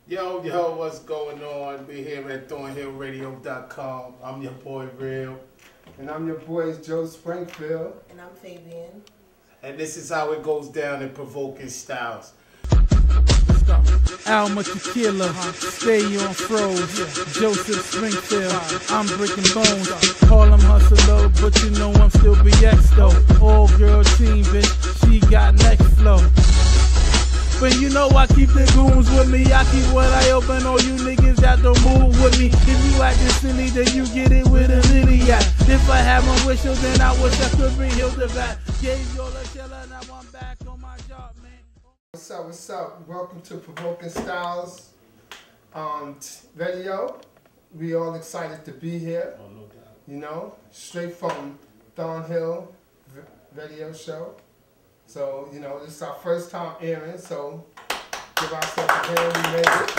Yo, what's going on? We're here at thornhillradio.com. I'm your boy, Real. And I'm your boys, Joe Springfield. And I'm Fabian. And this is how it goes down in Provoking Styles. Alma Tequila, stay on froze. Joseph Springfield, I'm breaking bones. Harlem hustler, but you know I'm still BX though. All girl team, bitch, she got next flow. But you know I keep the goons with me. I keep what I open. All you niggas that don't move with me. If you actin' silly, then you get it with a lily at. If I had my wishes, then I wish I could bring Hill to back. Gave y'all a chiller, now I'm back on my job, man. What's up? Welcome to Provoking Styles Radio. We all excited to be here. Oh, no doubt. You know, straight from Thornhill Radio Show. So, you know, this is our first time airing, so give ourselves a hand, we made it.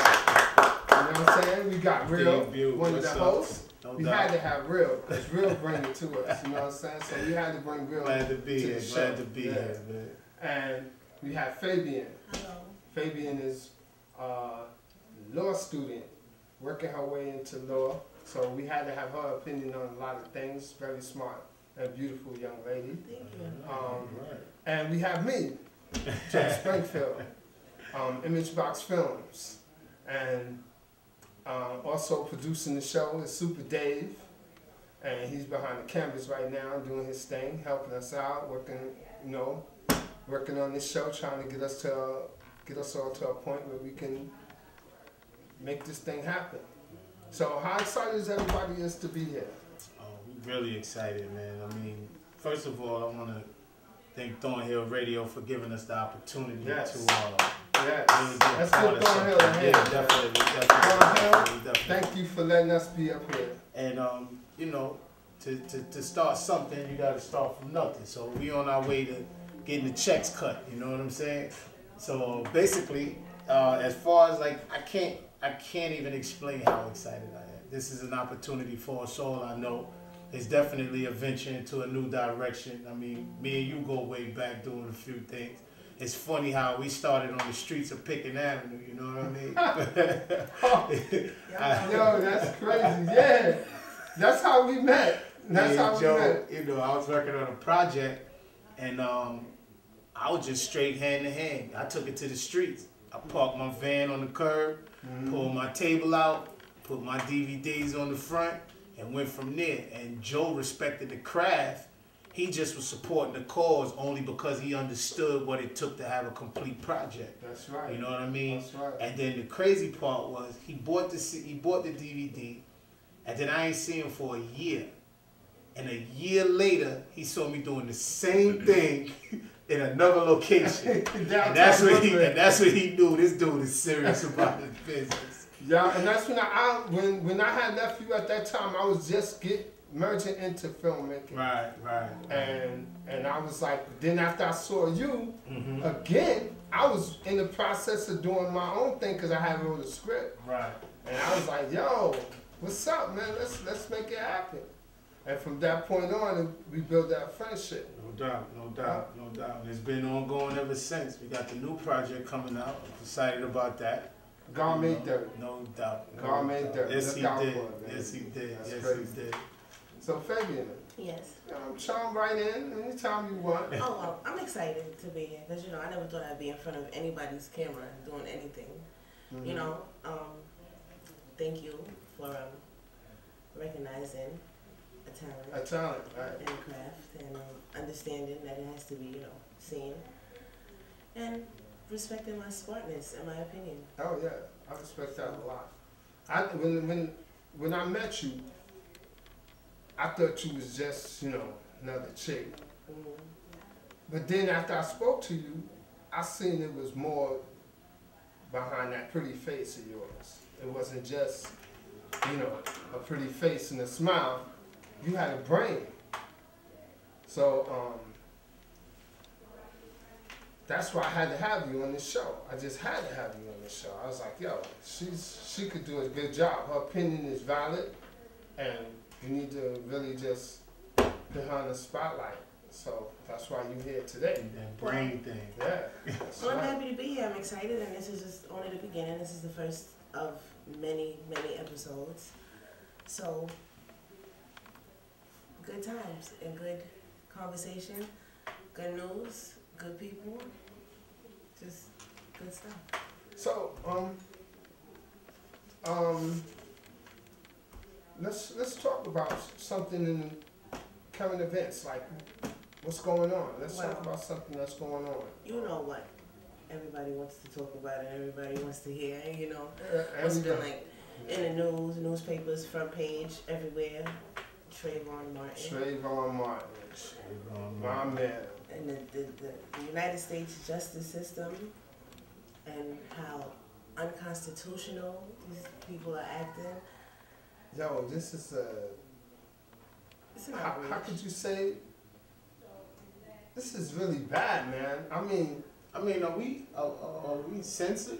You know what I'm saying? We got Real, one of the hosts. We had to have Real, because Real bring it to us, you know what I'm saying? So we had to bring Real Glad to be here, glad to be here, man. And we have Fabian. Hello. Fabian is a law student, working her way into law. So we had to have her opinion on a lot of things. Very smart and beautiful young lady. Thank you. And we have me, Joe Springfield, Image Box Films. And also producing the show is Super Dave. And he's behind the cameras right now doing his thing, helping us out, working on this show, trying to get us all to a point where we can make this thing happen. So how excited is everybody is to be here? Oh, we're really excited, man. I mean, first of all, I want to thank Thornhill Radio for giving us the opportunity to Yes. really Let's give Thornhill a hand. Yeah, definitely. Thank you for letting us be up here. And you know, to start something, you got to start from nothing. So we on our way to getting the checks cut. You know what I'm saying? So basically, as far as like, I can't even explain how excited I am. This is an opportunity for us all. I know it's definitely a venture into a new direction. I mean, me and you go way back doing a few things. It's funny how we started on the streets of Pickett Avenue, you know what I mean? Yo, that's crazy. Yeah, that's how we met. That's how we met. You know, I was working on a project, and I was just straight hand to hand. I took it to the streets. I parked my van on the curb, pulled my table out, put my DVDs on the front, and went from there. And Joe respected the craft. He just was supporting the cause only because he understood what it took to have a complete project. That's right. You know what I mean? That's right. And then the crazy part was he bought the DVD, and then I ain't seen him for a year. And a year later, he saw me doing the same thing in another location. and that's when he knew this dude is serious about his business. Yeah, and that's when I had left you at that time, I was just merging into filmmaking. Right. And I was like, then after I saw you again, I was in the process of doing my own thing because I had wrote a script. Right. And I was like, yo, what's up, man? Let's make it happen. And from that point on, we built that friendship. No doubt. It's been ongoing ever since. We got the new project coming out. I'm excited about that. God made dirt. No doubt. God made dirt. Yes, he did. Yes, he did. He did. So, Fabian. Yes. Chime right in anytime you want. Oh, well, I'm excited to be here because, you know, I never thought I'd be in front of anybody's camera doing anything. You know, thank you for recognizing a talent, right. And craft, and understanding that it has to be, you know, seen, and respecting my smartness and my opinion. Oh yeah, I respect that a lot. When I met you, I thought you was just, you know, another chick. But then after I spoke to you, I seen it was more behind that pretty face of yours. It wasn't just, you know, a pretty face and a smile. You had a brain. So that's why I had to have you on this show. I just had to have you on this show. I was like, yo, she could do a good job. Her opinion is valid, and you need to really just put her on the spotlight. So that's why you're here today. That brain thing. Yeah. Well, I'm happy to be here. I'm excited, and this is just only the beginning. This is the first of many, many episodes. So, good times and good conversation, good news, good people, just good stuff. So, let's talk about something in current events, like what's going on. Let's talk about something that's going on. You know what everybody wants to talk about and everybody wants to hear, you know. What's been like in the news, newspapers, front page, everywhere. Trayvon Martin. My man. And the United States justice system and how unconstitutional these people are acting. Yo, this is It's an how outrage. could you say this is really bad, man? I mean, are we censored?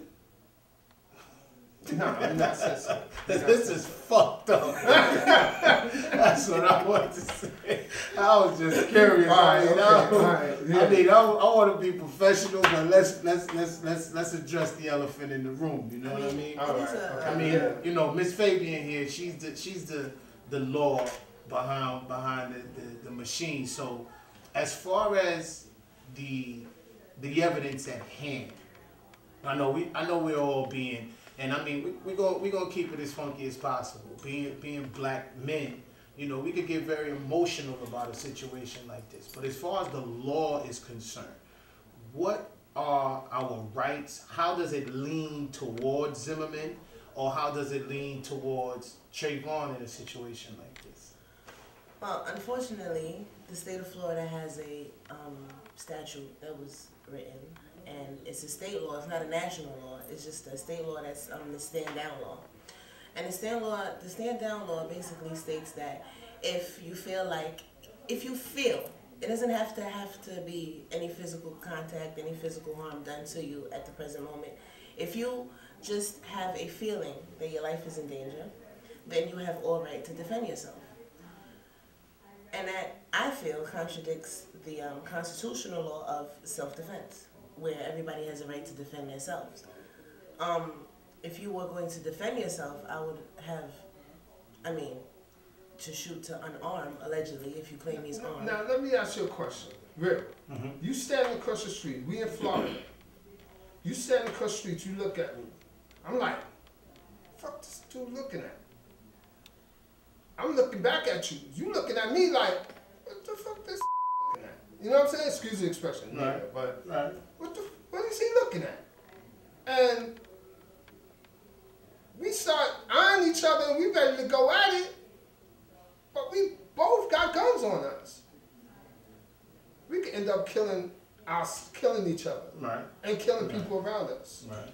no, I'm not censored. This is fucked up. That's what I want to say. I was just curious. I want to be professional, but let's address the elephant in the room. You know what I mean? All right. I mean, you know, Miss Fabian here. She's the law behind the machine. So, as far as the evidence at hand, I know we're all being. And I mean, we're gonna keep it as funky as possible. Being black men, you know, we could get very emotional about a situation like this. But as far as the law is concerned, what are our rights? How does it lean towards Zimmerman, or how does it lean towards Trayvon in a situation like this? Well, unfortunately, the state of Florida has a statute that was written. And it's a state law, it's not a national law, it's just a state law that's the stand down law. And the stand down law basically states that if you feel, it doesn't have to be any physical contact, any physical harm done to you at the present moment. If you just have a feeling that your life is in danger, then you have all right to defend yourself. And that, I feel, contradicts the constitutional law of self-defense, where everybody has a right to defend themselves. If you were going to defend yourself, I would have, to shoot to unarm, allegedly, if you claim he's armed. Now, let me ask you a question. Real. Mm-hmm. You standing across the street, we in Florida. You standing across the street, you look at me. I'm like, fuck this dude looking at? I'm looking back at you. You looking at me like, what the fuck this looking at? You know what I'm saying? Excuse the expression. Right. Yeah, but Right. what is he looking at? And we start eyeing each other and we ready to go at it, but we both got guns on us. We could end up killing each other. Right. And killing people around us. Right.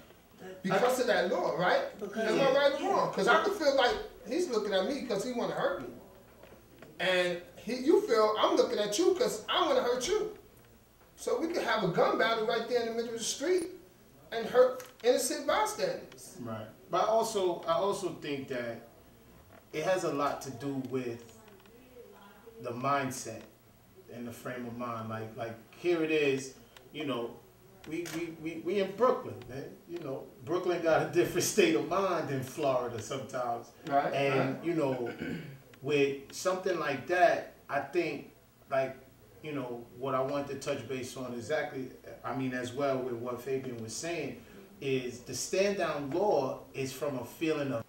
Because of that law, right? Am I right or wrong? Because I could feel like he's looking at me because he want to hurt me. And you feel I'm looking at you because I want to hurt you. So we could have a gun battle right there in the middle of the street and hurt innocent bystanders. Right. But I also think that it has a lot to do with the mindset and the frame of mind. Like here it is, you know, we in Brooklyn, man. You know, Brooklyn got a different state of mind than Florida sometimes. Right. And you know, with something like that, I think you know, what I want to touch base on exactly, as well with what Fabian was saying, is the stand down law is from a feeling of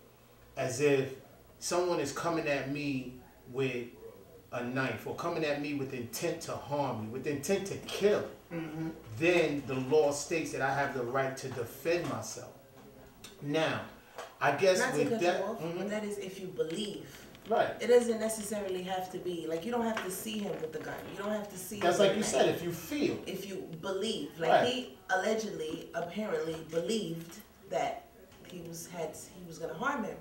as if someone is coming at me with a knife or coming at me with intent to harm me, with intent to kill. Mm-hmm. Then the law states that I have the right to defend myself. Now, I guess not with to cut that, you off, but that is if you believe. Right. It doesn't necessarily have to be, like, you don't have to see him with the gun. You don't have to see that's him like you said, if you feel. If you believe. Like, right. He apparently believed that he was going to harm him.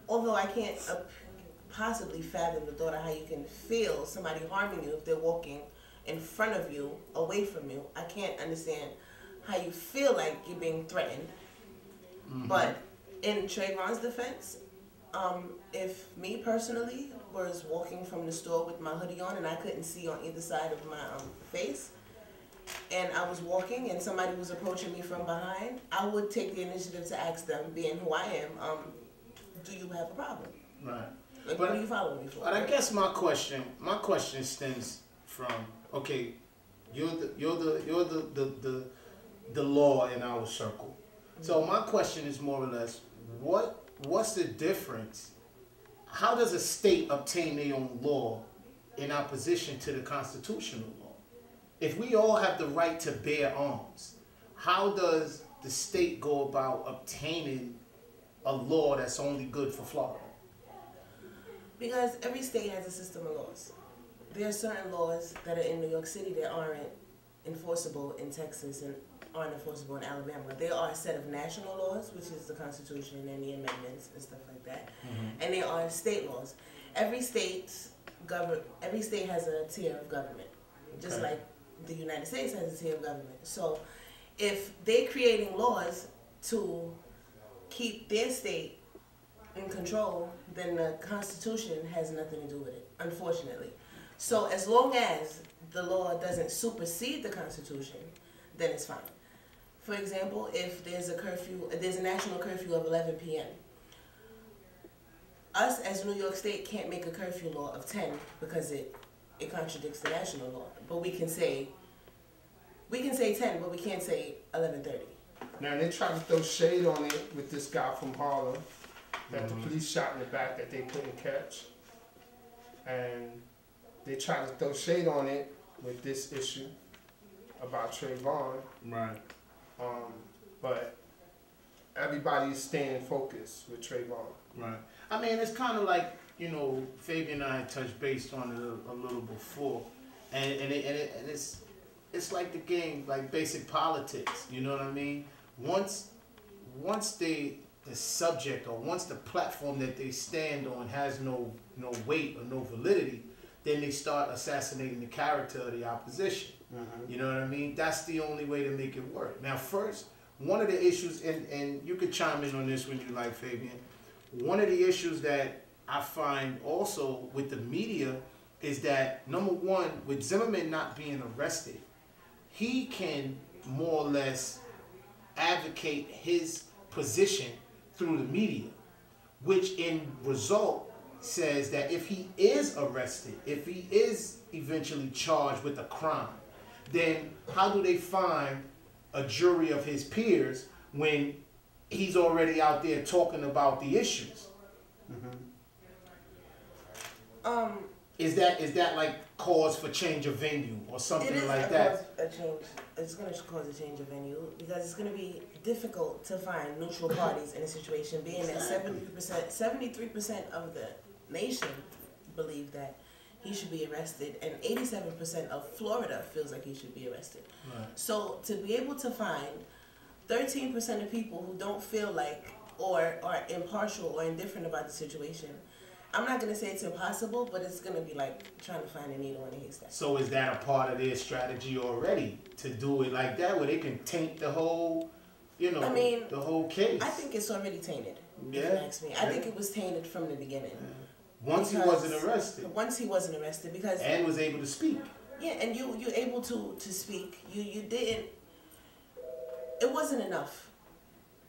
Although I can't possibly fathom the thought of how you can feel somebody harming you if they're walking in front of you, away from you. I can't understand how you feel like you're being threatened. Mm-hmm. But in Trayvon's defense, if me personally was walking from the store with my hoodie on and I couldn't see on either side of my face, and I was walking and somebody was approaching me from behind, I would take the initiative to ask them, being who I am, do you have a problem? Right. Like, But- what are you following me for? But I guess my question stems from, okay, you're the law in our circle. So my question is more or less, what's the difference? How does a state obtain their own law in opposition to the constitutional law? If we all have the right to bear arms, how does the state go about obtaining a law that's only good for Florida? Because every state has a system of laws. There are certain laws that are in New York City that aren't enforceable in Texas and aren't enforceable in Alabama. There are a set of national laws, which is the Constitution and the amendments and stuff like that. And there are state laws. Every state has a tier of government, just Okay. like the United States has a tier of government. So if they're creating laws to keep their state in control, then the Constitution has nothing to do with it, unfortunately. So as long as the law doesn't supersede the Constitution, then it's fine. For example, if there's a national curfew of 11 p.m. Us as New York State can't make a curfew law of 10 because it contradicts the national law. But we can say 10, but we can't say 11:30. Now they try to throw shade on it with this guy from Harlem that the police shot in the back that they couldn't catch. And they try to throw shade on it with this issue about Trayvon. Right. But everybody is staying focused with Trayvon. Right. I mean, it's kind of like, Fabian and I touched base on it a little before, and it's like the game, like basic politics. You know what I mean? Once the subject or once the platform that they stand on has no weight or no validity, then they start assassinating the character of the opposition. You know what I mean? That's the only way to make it work. Now, first, one of the issues, and you could chime in on this when you like, Fabian. One of the issues that I find also with the media is that, number one, with Zimmerman not being arrested, he can more or less advocate his position through the media, which in result says that if he is arrested, if he is eventually charged with a crime, then how do they find a jury of his peers when he's already out there talking about the issues? Is that like cause for change of venue or something like that? It's going to cause a change of venue because it's going to be difficult to find neutral parties in a situation, being that 73% of the nation believe that he should be arrested, and 87% of Florida feels like he should be arrested. Right. So to be able to find 13% of people who don't feel like or are impartial or indifferent about the situation, I'm not going to say it's impossible, but it's going to be like trying to find a needle in a haystack. So is that a part of their strategy already to do it like that, where they can taint the whole, the whole case? I think it's already tainted, Yeah. if you ask me. I think it was tainted from the beginning. Once he wasn't arrested. Once he wasn't arrested, because... And was able to speak. Yeah, and you're able to speak. You didn't... It wasn't enough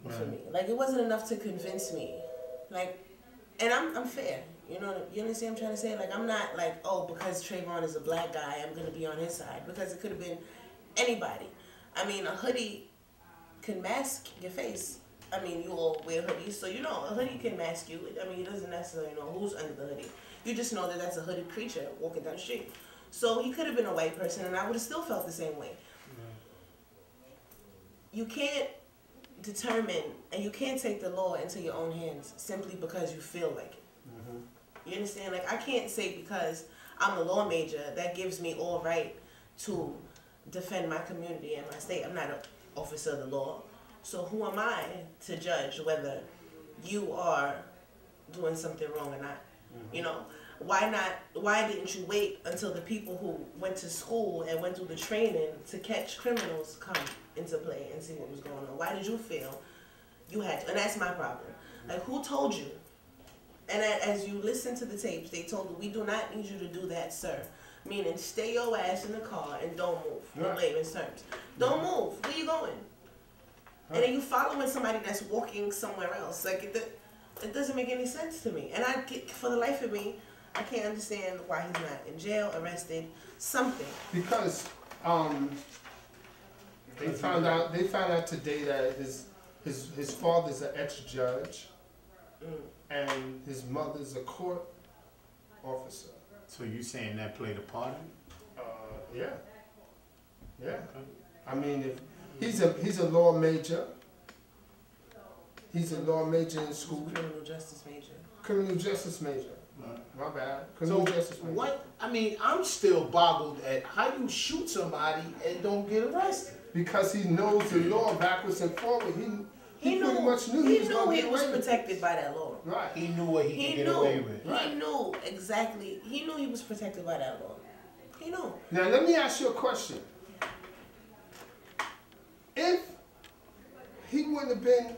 for me. Like, it wasn't enough to convince me. Like, and I'm fair. You understand what I'm trying to say? Like, I'm not like, oh, because Trayvon is a black guy, I'm going to be on his side. Because it could have been anybody. I mean, a hoodie can mask your face. I mean, you all wear hoodies, so a hoodie can mask you. I mean, you doesn't necessarily know who's under the hoodie. You just know that that's a hooded creature walking down the street. So he could have been a white person, and I would have still felt the same way. You can't determine, and you can't take the law into your own hands simply because you feel like it. You understand? Like, I can't say because I'm a law major, that gives me all right to defend my community and my state. I'm not an officer of the law. So who am I to judge whether you are doing something wrong or not? Why didn't you wait until the people who went to school and went through the training to catch criminals come into play and see what was going on? Why did you feel you had to? And that's my problem. Like, who told you? And as you listen to the tapes, they told you, we do not need you to do that, sir. Meaning, stay your ass in the car and don't move. In Right. layman's terms, don't move. Where you going? And then you following somebody that's walking somewhere else. Like it doesn't make any sense to me. And for the life of me, I can't understand why he's not in jail, arrested, something. Because they found out today that his father's an ex-judge and his mother's a court officer. So you saying that played a part in it? Yeah. Yeah. Okay. I mean, if he's a law major. He's a law major in school. Criminal justice major. Criminal justice major. My bad. So Criminal justice major. what? I mean, I'm still boggled at how you shoot somebody and don't get arrested. Because he knows the law backwards and forward. He pretty much knew he was going to he get was away with it. protected by that law. Right. He knew what he could get away with. He knew exactly. He knew he was protected by that law. He knew. Now let me ask you a question. If he wouldn't have been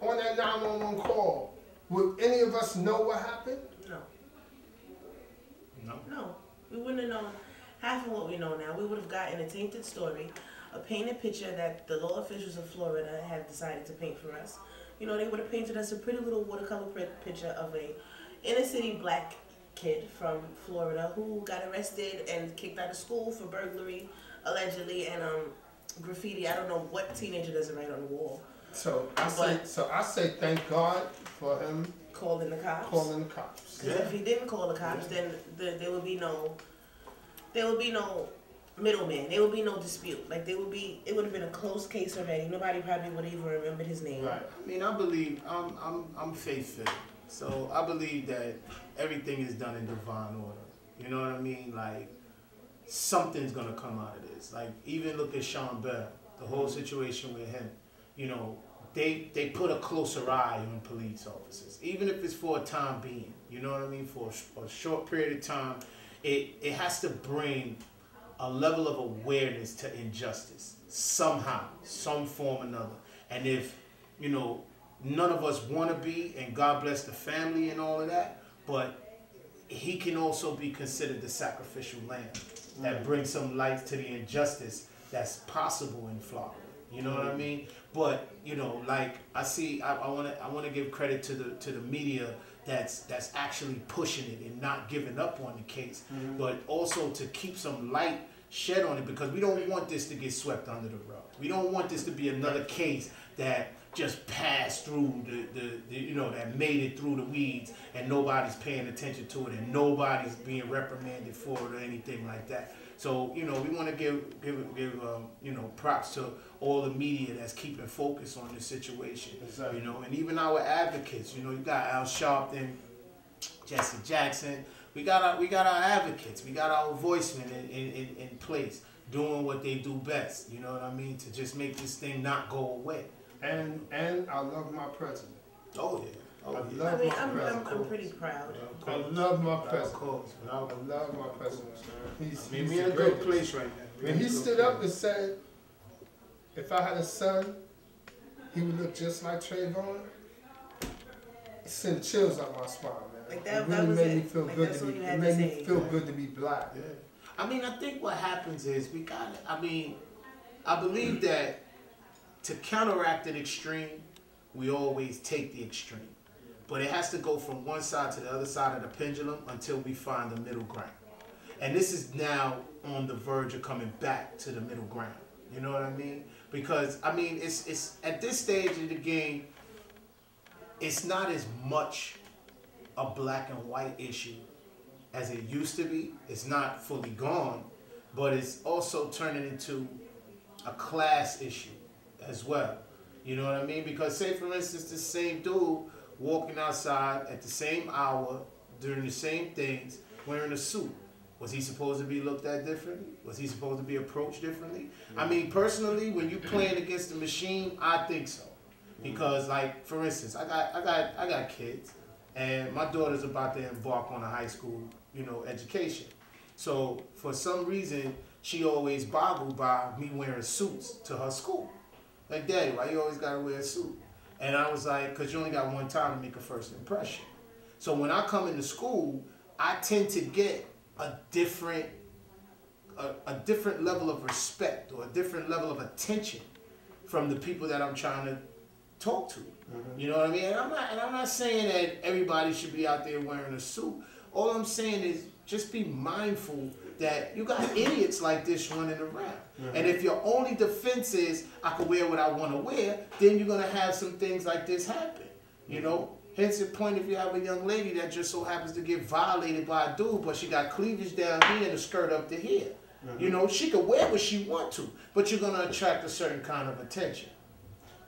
on that 911 call, would any of us know what happened? No. We wouldn't have known half of what we know now. We would have gotten a tainted story, a painted picture that the law officials of Florida have decided to paint for us. You know, they would have painted us a pretty little watercolor picture of a inner city black kid from Florida who got arrested and kicked out of school for burglary, allegedly, and graffiti. I don't know what teenager doesn't write on the wall. So I say thank God for him Calling the cops. calling the cops. Because if he didn't call the cops, then there would be no middleman. There would be no dispute. Like it would have been a closed case already. Nobody probably would even remember his name. Right. I mean, I believe I'm faith-filled, so I believe that everything is done in divine order. You know what I mean? Like something's gonna come out of this. Like even look at Sean Bell, the whole situation with him. You know, they put a closer eye on police officers, even if it's for a time being. You know what I mean? For a short period of time, it has to bring a level of awareness to injustice somehow, some form or another. And if, you know, none of us want to be, and God bless the family and all of that, but he can also be considered the sacrificial lamb that brings some light to the injustice that's possible in Florida. You know what I mean? But you know, like I want to give credit to the media that's actually pushing it and not giving up on the case, but also to keep some light shed on it, because we don't want this to get swept under the rug. We don't want this to be another case that just passed through the you know, that made it through the weeds and nobody's paying attention to it and nobody's being reprimanded for it or anything like that. So, you know, we want to give you know, props to all the media that's keeping focus on this situation. Exactly. You know, and even our advocates. You know, you got Al Sharpton, Jesse Jackson. We got our advocates. We got our voicemen in place, doing what they do best. You know what I mean? To just make this thing not go away. And I love my president. Oh yeah. Oh, I yeah. love I mean, my president. I'm pretty proud. I love my Of president. course. I love my president. I mean, we're in a good place right now. When he stood up and said, if I had a son, he would look just like Trayvon, it sent chills up my spine, man. Like that- it that really was made it. me feel Like, good that's to all be. you It had to made me say. feel good to be black. Yeah. I mean, I think what happens is I believe that to counteract an extreme, we always take the extreme. But it has to go from one side to the other side of the pendulum until we find the middle ground. And this is now on the verge of coming back to the middle ground. You know what I mean? Because, I mean, it's at this stage of the game, it's not as much a black and white issue as it used to be. It's not fully gone, but it's also turning into a class issue as well. You know what I mean? Because say for instance, the same dude walking outside at the same hour, doing the same things, wearing a suit. Was he supposed to be looked at differently? Was he supposed to be approached differently? I mean, personally, when you playing against the machine, I think so. Because like, for instance, I got kids, and my daughter's about to embark on a high school, you know, education. So for some reason, she always boggled by me wearing suits to her school. Like, Daddy, why you always gotta wear a suit? And I was like, because you only got one time to make a first impression. So when I come into school, I tend to get a different level of respect or a different level of attention from the people that I'm trying to talk to. You know what I mean? And I'm not saying that everybody should be out there wearing a suit. All I'm saying is just be mindful that you got idiots like this running around. And if your only defense is I can wear what I want to wear, then you're gonna have some things like this happen. You know? Hence the point, if you have a young lady that just so happens to get violated by a dude, but she got cleavage down here and a skirt up to here. You know, she can wear what she want to, but you're gonna attract a certain kind of attention.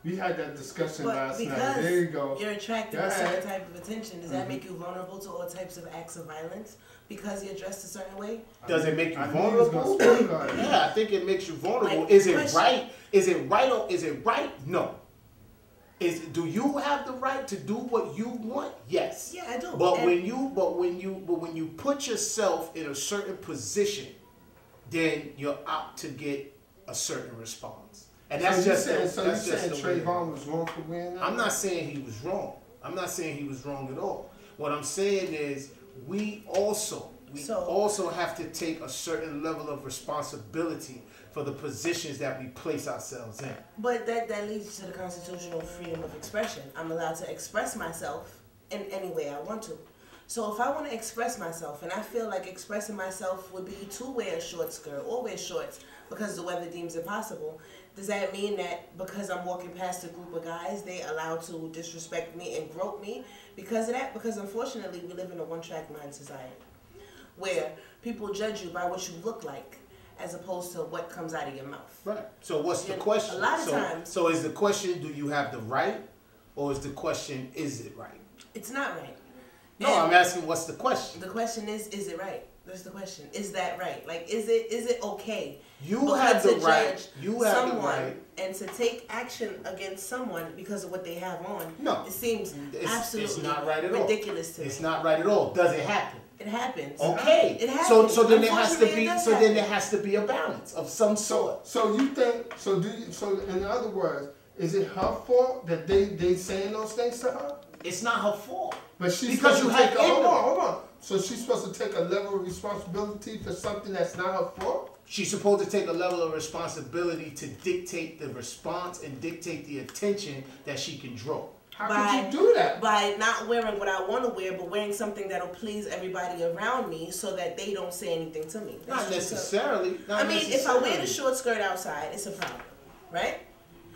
We had that discussion last night. Because There you go. you're attracted to a certain type of attention, does that make you vulnerable to all types of acts of violence because you're dressed a certain way? Does it make you I vulnerable? Yeah, I think it makes you vulnerable. Like, Is it right? Is it right or is it right? No. Do you have the right to do what you want? Yes. Yeah, I do. But when you put yourself in a certain position, then you're out to get a certain response. And that's just so you're just saying the Trayvon was wrong for wearing that? I'm not saying he was wrong. I'm not saying he was wrong at all. What I'm saying is we also have to take a certain level of responsibility for the positions that we place ourselves in. But that leads to the constitutional freedom of expression. I'm allowed to express myself in any way I want to. So if I want to express myself, and I feel like expressing myself would be to wear a short skirt or wear shorts because the weather deems it possible, does that mean that because I'm walking past a group of guys, they allowed to disrespect me and grope me because of that? Because unfortunately, we live in a one-track mind society where people judge you by what you look like as opposed to what comes out of your mouth. Right. So what's the question? A lot of times. So is the question, do you have the right? Or is the question, is it right? It's not right. No, And I'm asking what's the question? the question is it right? That's the question. Is that right? Like, is it okay? You have the right. Judge You have someone the right. and to take action against someone because of what they have on. No. It seems absolutely it's not right at all. ridiculous to me. It's not right at all. Does it happen? It happens. Okay. It happens. So then there has to Unfortunately, be it does then there has to be a balance of some sort. So you think, so in other words, is it her fault that they saying those things to her? It's not her fault. But she's Because supposed you to take have hold on. So she's supposed to take a level of responsibility for something that's not her fault? She's supposed to take a level of responsibility to dictate the response and dictate the attention that she can draw. How could you do that? By not wearing what I want to wear, but wearing something that'll please everybody around me so that they don't say anything to me. Not necessarily. If I wear the short skirt outside, it's a problem, right?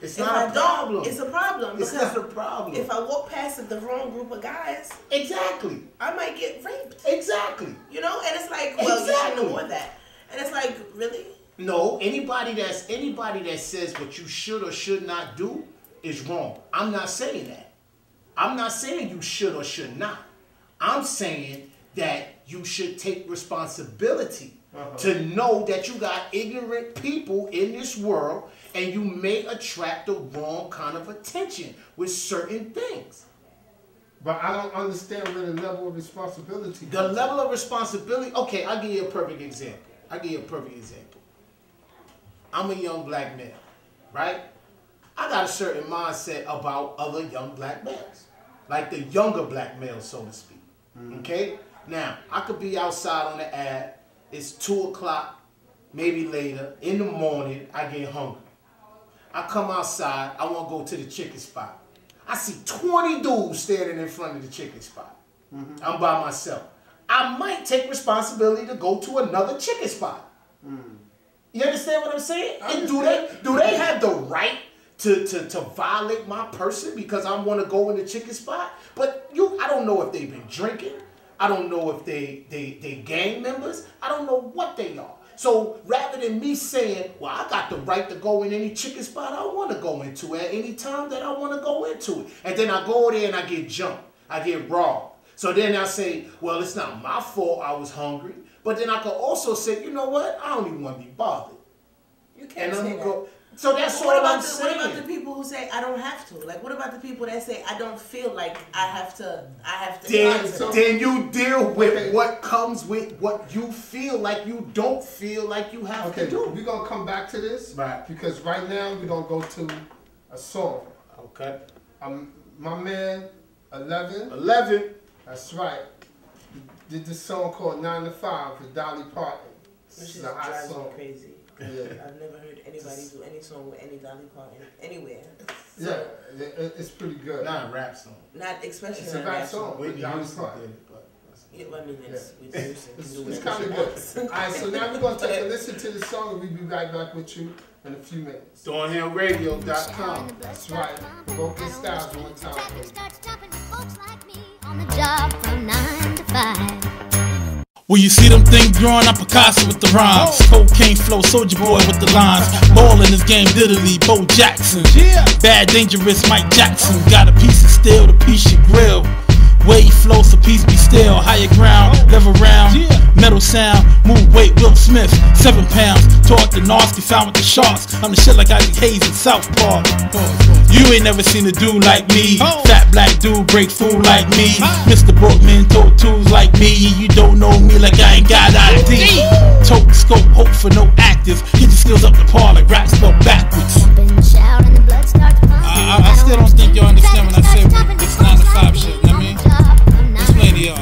It's not a problem. It's a problem. It's not a problem. If I walk past the wrong group of guys, exactly, I might get raped. Exactly. You know, and it's like, well, you shouldn't have worn that. And it's like, really? No, anybody that says what you should or should not do is wrong. I'm not saying that. I'm not saying you should or should not. I'm saying that you should take responsibility to know that you got ignorant people in this world and you may attract the wrong kind of attention with certain things. But I don't understand where the level of responsibility comes. The level of responsibility, okay, I'll give you a perfect example. I'm a young black male, right? I got a certain mindset about other young black males. Like the younger black males, so to speak. Okay? Now, I could be outside on the ad. It's 2 o'clock, maybe later. In the morning, I get hungry. I come outside. I want to go to the chicken spot. I see 20 dudes standing in front of the chicken spot. I'm by myself. I might take responsibility to go to another chicken spot. You understand what I'm saying? And do they have the right to violate my person because I want to go in the chicken spot? But I don't know if they've been drinking. I don't know if they gang members. I don't know what they are. So rather than me saying, well, I got the right to go in any chicken spot I want to go into at any time that I want to go into it. And then I go there and I get jumped. I get robbed. So then I say, well, it's not my fault I was hungry. But then I could also say, you know what? I don't even want to be bothered. You can't and say that. So that's what all I'm saying. What about the people who say I don't have to? Like, what about the people that say I don't feel like I have to? Then you deal with what comes with what you feel like you don't feel like you have to do. We're gonna come back to this, right? Because right now we're gonna go to a song. Okay. My man, 11. 11. That's right. did this song called 9 to 5 with Dolly Parton. Which This is is a hot drives me song. crazy. Yeah. I've never heard anybody do any song with any Dolly Parton anywhere. Yeah, it's pretty good. Not a rap song. Not especially It's a not rap song with Whitney Dolly Houston Parton. did it, but Yeah, I mean, It's kind of good. Alright, so now we're going to take a listen to the song and we'll be right back with you in a few minutes. ThornhillRadio.com. That's right. Broken Styles one time. On the job from 9 to 5. Well, you see them things drawing, I'm Picasso with the rhymes. Cocaine flow, soldier boy with the lines. Ball in this game, diddly, Bo Jackson. Bad, dangerous, Mike Jackson. Got a piece of steel to piece your grill. Wave flow, so peace be still. Higher ground, level round, metal sound. Move weight, Will Smith, 7 pounds. Talk the nasty, found with the sharks. I'm the shit like I did Hayes in South Park. You ain't never seen a dude like me. Fat black dude, break fool like me. Mr. Brookman, tote tools like me. You don't know me like I ain't got ID. Tote scope, hope for no actors. Get your skills up the par like rap spelled backwards. I still don't think y'all understand when I say it's 9 to 5 shit, you know what I mean? Explain to y'all.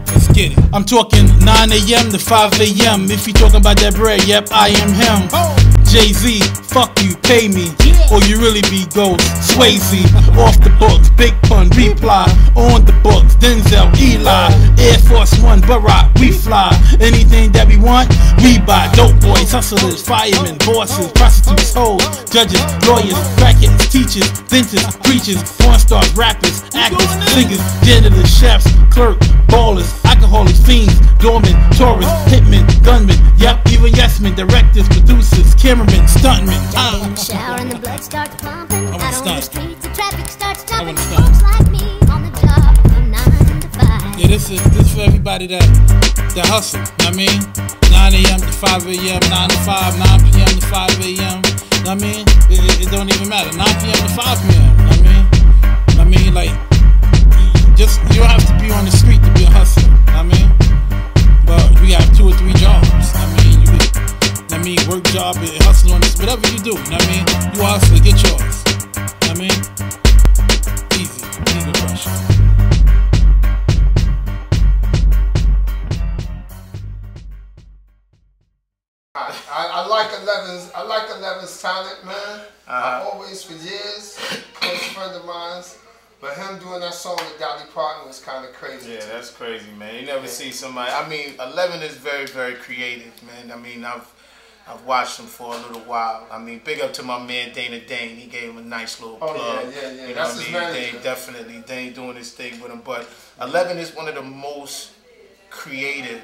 Let's get it. I'm talking 9 a.m. to 5 a.m. If you talking about that bread, yep, I am him. Jay-Z, fuck you, pay me. Or you really be Ghost, Swayze. Off the books, big pun, reply. On the books, Denzel, Eli. Air Force One, Barack, we fly. Anything that we want, we buy. Dope boys, hustlers, firemen, bosses, prostitutes, hoes, judges, lawyers, crackheads, teachers, dentists, preachers, porn stars, rappers, actors, singers, janitors, chefs, clerk, ballers, alcoholics, fiends, doormen, tourists, hitmen, gunmen, yep, even yes men, directors, producers, cameramen, stuntmen. Shower and the blood starts pumping. I Out on the stunt. streets, the traffic starts I jumping. wanna stunt. Folks like me on the job from 9 to 5. Yeah, this is for everybody that hustle, you know what I mean? 9 a.m. to 5 a.m., 9 to 5, 9 p.m. to 5 a.m., you know what I mean? It don't even matter, 9 p.m. to 5 p.m., you know what I mean? I mean, like, just, you don't have to be on the street to be a hustler, you know what I mean? But we have 2 or 3 jobs, you know what I mean? You could, you know what I mean, work job, hustle on this, whatever you do, you know what I mean? You a hustler, get yours, you know what I mean? Easy pressure. I like 11's talent, man. I always, for years, close friend of mine. But him doing that song with Dolly Parton was kind of crazy. Yeah, that's crazy, man. You never see somebody. I mean, 11 is very, very creative, man. I mean, I've watched him for a little while. I mean, big up to my man Dana Dane. He gave him a nice little plug. Yeah. You know That's what his I mean? manager. Definitely, Dane doing his thing with him. But 11 is one of the most creative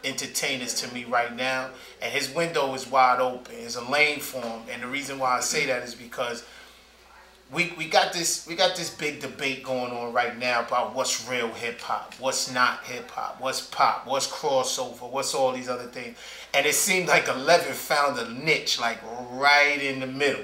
entertainers to me right now, and his window is wide open. It's a lane for him, and the reason why I say that is because we got this big debate going on right now about what's real hip hop, what's not hip hop, what's pop, what's crossover, what's all these other things, and it seemed like 11 found a niche like right in the middle,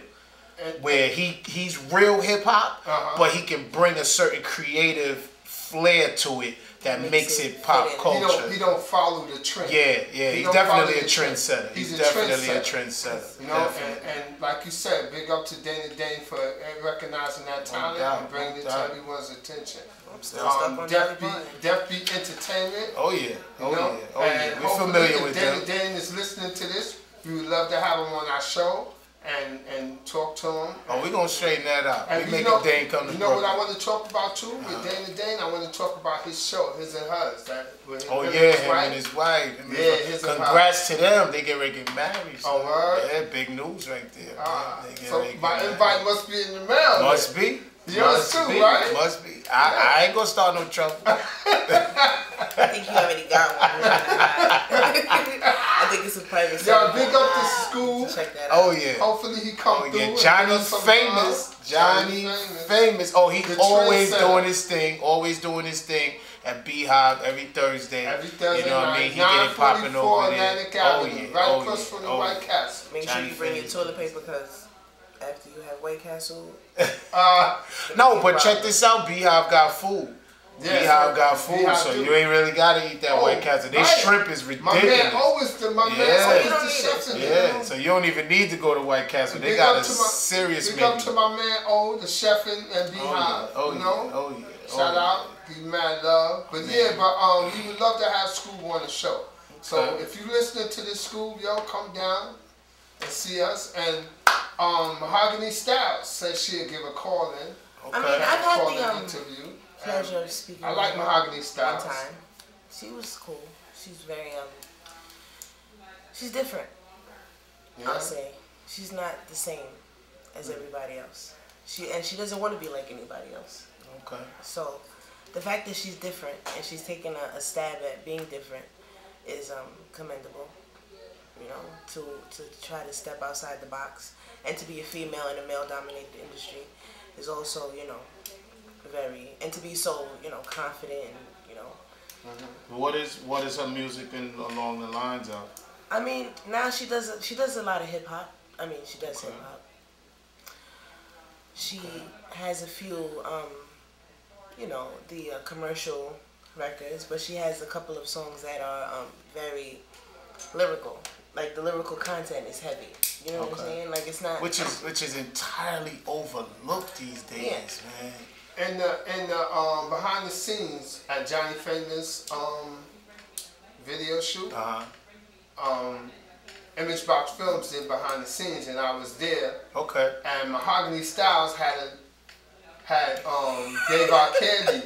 where he's real hip hop, but he can bring a certain creative flair to it that makes it pop culture. He don't follow the trend. Yeah, he's definitely a trendsetter. He's definitely a trendsetter. You know, and like you said, big up to Dana Dane for recognizing that talent and bringing it to everyone's attention. Deaf Beat Entertainment. Oh yeah, And we're familiar with them. Dana Dane is listening to this, we would love to have him on our show and talk to him. Oh, we're gonna straighten that out. And We make a Dane come to You know what I Brooklyn. want to talk about too with Dana Dane? I want to talk about his show, his and hers. Oh yeah, him and his wife. Yeah, his and Congrats to them. They get ready to get married. So. Oh, word? Yeah, big news right there. So my invite must be in the mail. Must be. Yours too, right? Must be. I ain't gonna start no trouble. I think you already got one. I think it's a private. Y'all big up the school. Check that out. Oh yeah. Hopefully he come through. Yeah, and Johnny's give us some famous. love. Johnny's famous. Oh, he's The always trendsetter. doing his thing. Always doing his thing at Beehive every Thursday. Every Thursday You know what I night, mean? He get it popping 944 over there. Atlantic Oh Avenue, yeah. right Oh across yeah. from the Oh, White yeah. Castle. Make sure Johnny you bring your famous. toilet paper because after you have White Castle, No, but check this out. Beehive got food. Yeah, Beehive got food, so you ain't really gotta eat that White Castle. Their shrimp is ridiculous. My man always the chef in there. Yeah, so you don't even need to go to White Castle. They got a serious menu. Big up to my man O, the chef and Beehive. Oh yeah. Shout out, give mad love. But we would love to have Scoob on the show. So if you listening to this, Scoob, yo, come down and see us. And Mahogany Styles said she'll give a call in. I mean, I've had the interview. pleasure of speaking. I like Mahogany Styles. One time, she was cool. She's very she's different. Yeah. I'll say she's not the same as everybody else. She doesn't want to be like anybody else. Okay. So the fact that she's different and she's taking a stab at being different is commendable. You know, to try to step outside the box and to be a female in a male-dominated industry is also, you know, and to be so, you know, confident and, you know. What is her music along the lines of? I mean, now she does a lot of hip hop. I mean, she does hip hop. She has a few, you know, the commercial records, but she has a couple of songs that are very lyrical. Like the lyrical content is heavy. You know what I'm saying? Like it's not. Which is entirely overlooked these days, man. And the behind the scenes at Johnny Famous video shoot, Image Box Films did behind the scenes, and I was there. Okay. And Mahogany Styles gave out candy.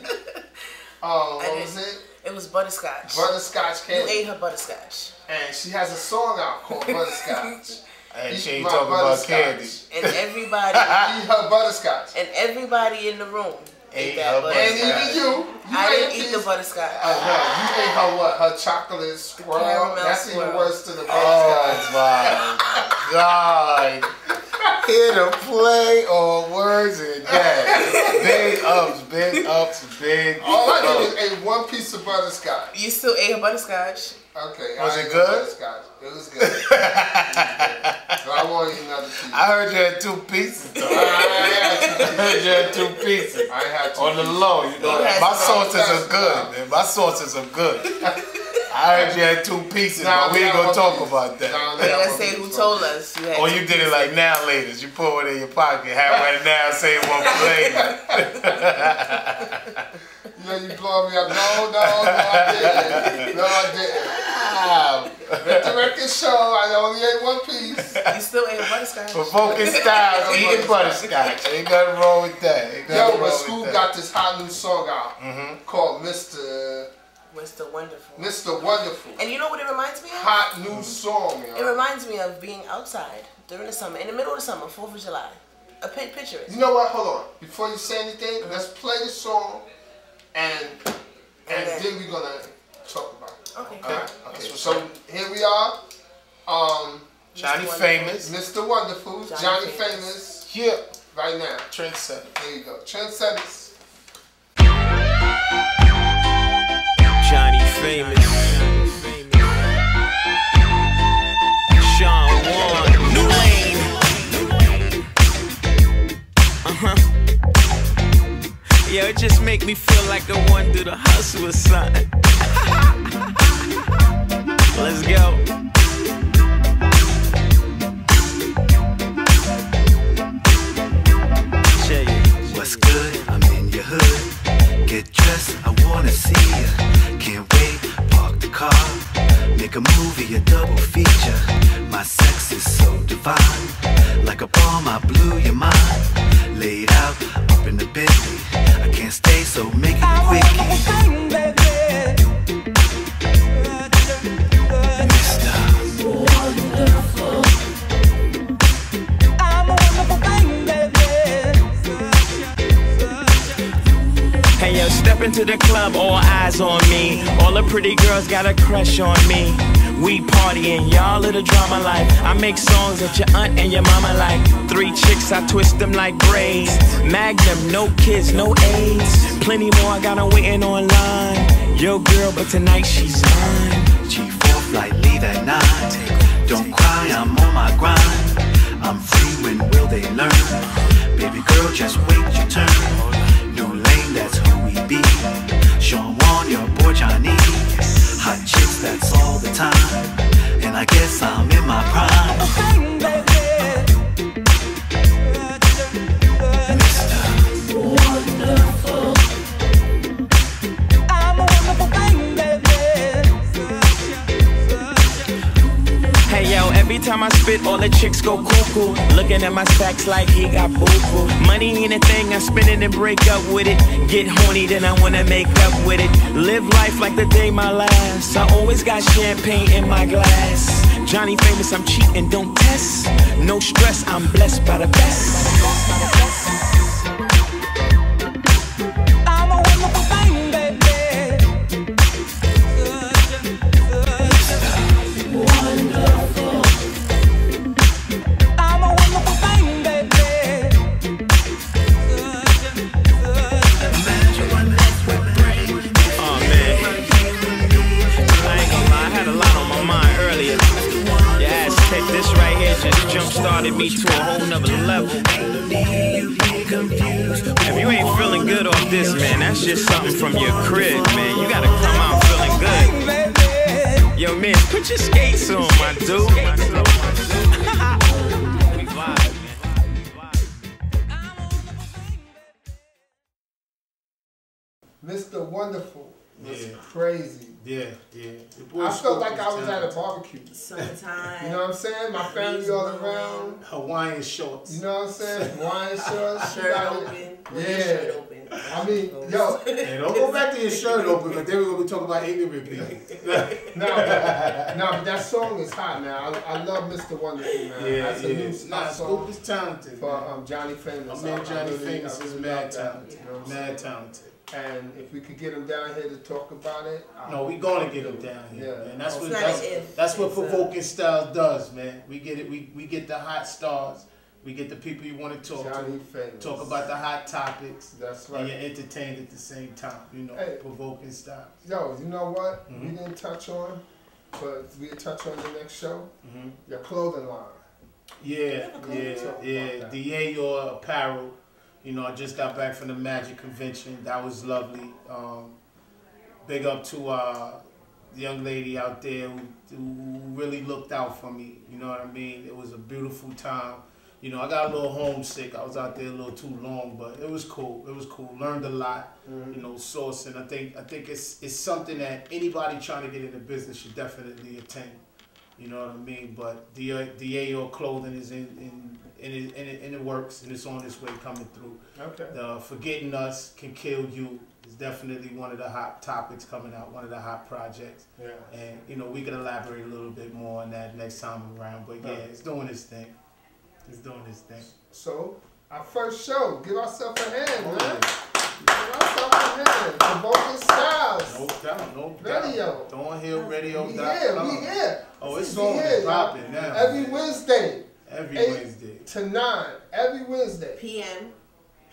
What was it? It was butterscotch. Butterscotch candy. You ate her butterscotch. And she has a song out called Butterscotch. And she ain't talking about candy. And everybody eat her butterscotch. And everybody in the room ate that butterscotch. And even you I didn't eat the butterscotch. Oh no, you ate her what? Her chocolate swirl? That's even worse than the butterscotch. Oh my God. Here to play on words and that. Big ups, big ups, big ups. All I did was ate one piece of butterscotch. You still ate her butterscotch? Okay. Was it good? It was good. So I want to eat another piece. I heard you had 2 pieces though. I heard you had 2 pieces. I had 2 on the low, you know. My sauces are good, man. My sauces are good. I heard you had 2 pieces, but we ain't gonna talk about that. Let's say who told us you had or you did it like now ladies. You put one in your pocket, have one now, say it won't play. You know, you blowing me up. No, I didn't. No, I didn't. Let the record show, I only ate 1 piece. You still ate butterscotch? Provoking Styles, eating butterscotch. Ain't nothing wrong with that. Yo, but Scoob got this hot new song out called Mr. Wonderful. Mr. Wonderful. And you know what it reminds me of? Hot new song, yo. It reminds me of being outside during the summer, in the middle of the summer, 4th of July. Picture it. You know what? Hold on. Before you say anything, let's play the song and then we're gonna talk about it. Okay. Okay. So here we are. Johnny Famous. Mr. Wonderful. Johnny Famous. Yeah. Right now. Trendsetter. There you go. Trendsetters. Johnny Famous. Sean Warren. New Lane. Yo, it just make me feel like I want to do the hustle or something. Let's go. What's good? I'm in your hood. Get dressed, I wanna see ya. Can't wait, park the car. Make a movie, a double feature. My sex is so divine. Like a bomb, I blew your mind. Laid out, up in the Bentley. I can't stay, so make it quick. Mr. Wonderful. I'm a wonderful thing, baby. Hey yo, step into the club, all eyes on me. All the pretty girls got a crush on me. We partying, y'all of the drama life. I make songs that your aunt and your mama like. 3 chicks, I twist them like braids. Magnum, no kids, no AIDS. Plenty more, I got them waiting online. Yo girl, but tonight she's mine. G4 flight, leave at 9. Don't cry, I'm on my grind. I'm free, when will they learn? Baby girl, just wait your turn. New Lane, that's who we be. time I spit, all the chicks go cuckoo. Looking at my stacks like he got boo-boo. Money ain't a thing, I spend it and break up with it. Get horny, then I wanna make up with it. Live life like the day my last. I always got champagne in my glass. Johnny famous, I'm cheating, don't test. No stress, I'm blessed by the best. I'm a wonderful thing, baby. Wonderful. I'm a wonderful thing, baby. Oh man, I ain't gonna lie, I had a lot on my mind earlier. Your ass kicked, this right here just jump started me to a whole nother level. If you ain't feeling good off this, man, that's just something from your crib, man. You gotta come out feeling good. Yo, man, put your skates on, my dude. We vibe, man. Mr. Wonderful was Yeah. crazy. Yeah, yeah. I felt like I was at a barbecue. Summertime. You know what I'm saying? My family all around. Hawaiian shorts. You know what I'm saying? Hawaiian shorts. Shirt open. Yeah. Shirt open. I mean, yo. Hey, don't go back to your shirt open, but then we're gonna be talking about ignorant people. but that song is hot, man. I love Mr. Wonderful, man. Yeah, That's a yeah. new Nah, song Scoop is talented. for Johnny Famous. My man Johnny I Famous is really mad love that, talented. you know what I'm Mad saying? talented. And if we could get him down here to talk about it, No, we gonna get him down here, Yeah. man. That's It's what not that's, an if, that's what it's a- Provoking Styles does, man. We get it. We get the hot stars. We get the people you want to talk Johnny to. Famous. Talk about the hot topics. That's And right. you're entertained at the same time. You know, Hey. Provoking Styles. Yo, you know what? Mhm. We didn't touch on, but we'll touch on the next show. Hmm. Your clothing line. Yeah, Talk yeah, about yeah. that. Dior apparel. You know, I just got back from the Magic Convention. That was lovely. Big up to the young lady out there who really looked out for me. You know what I mean? It was a beautiful time. You know, I got a little homesick. I was out there a little too long, but it was cool. It was cool. Learned a lot. You know, sourcing. I think it's something that anybody trying to get into business should definitely attain. You know what I mean? But Dior clothing is in it works, and it's on its way coming through. Okay. The Forgetting Us Can Kill You is definitely one of the hot topics coming out, one of the hot projects. Yeah. And, you know, we can elaborate a little bit more on that next time around. But, yeah, it's doing its thing. It's doing its thing. So, our first show, give ourselves a hand, Oh, man. yeah. Give ourselves a hand. Provoking Styles. No doubt, no Radio. doubt. Thornhillradio.com. We here. Oh, it's We on. here, It's y'all. popping now. Every Wednesday. Every 8 Wednesday. to 9. Every Wednesday. PM.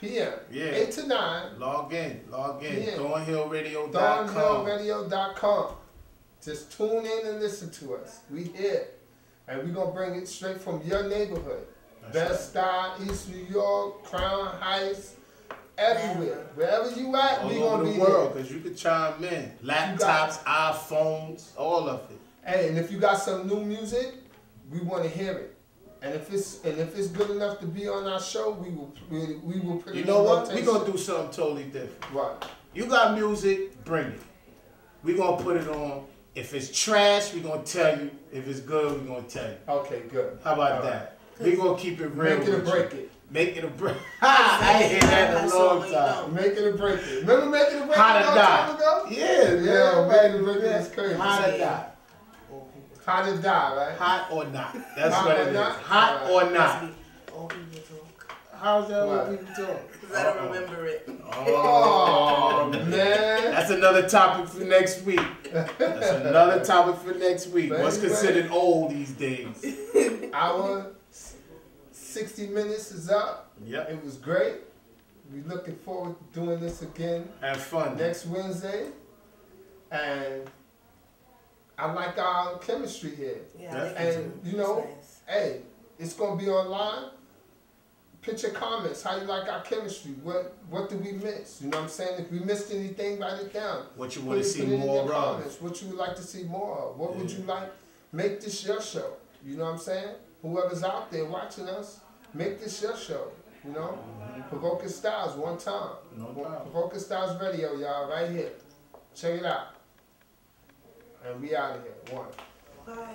PM. Yeah. 8 to 9. Log in. Yeah. Thornhillradio.com. Thornhillradio.com. Just tune in and listen to us. We here. And we're going to bring it straight from your neighborhood. That's Bed-Stuy, East New York, Crown Heights, everywhere. Wherever you at, All we over going to the be world, there. because you can chime in. got Laptops, iPhones, all of it. Hey, and if you got some new music, we want to hear it. And if it's good enough to be on our show, we will put it You in know what? rotation. We're going to do something totally different. Right. You got music, bring it. We're going to put it on. If it's trash, we're going to tell you. If it's good, we're going to tell you. Okay, good. How about All that? We're going to keep it real. Make it or with you. break it. Make it a break. I ain't hear that in a long time. Make it or break it. Remember Make It or Break It How a to long die. time ago? Yeah, Yeah, Make It or Break It yeah. is crazy. How to die. How to die, right? Hot or not. That's Hot what or it is. not? Hot All or not. All people talk. How's that What? what people talk? Because I don't remember it. Oh, man. That's another topic for next week. That's another topic for next week. What's Baby, considered old these days? Our 60 minutes is up. Yep. It was great. We're looking forward to doing this again Have fun. next Wednesday. And I like our chemistry here. Yeah, I like it And, too. you know, It's nice. hey, it's going to be online. Put your comments, how you like our chemistry. What did we miss? You know what I'm saying? If we missed anything, write it down. What you Put want to it- see put it in more your of? comments. What you would like to see more of. What would you like? Make this your show. You know what I'm saying? Whoever's out there watching us, make this your show. You know? Provoking Styles, one time. No doubt. Provoking Styles Radio, y'all, right here. Check it out. And we out of here. One. Bye.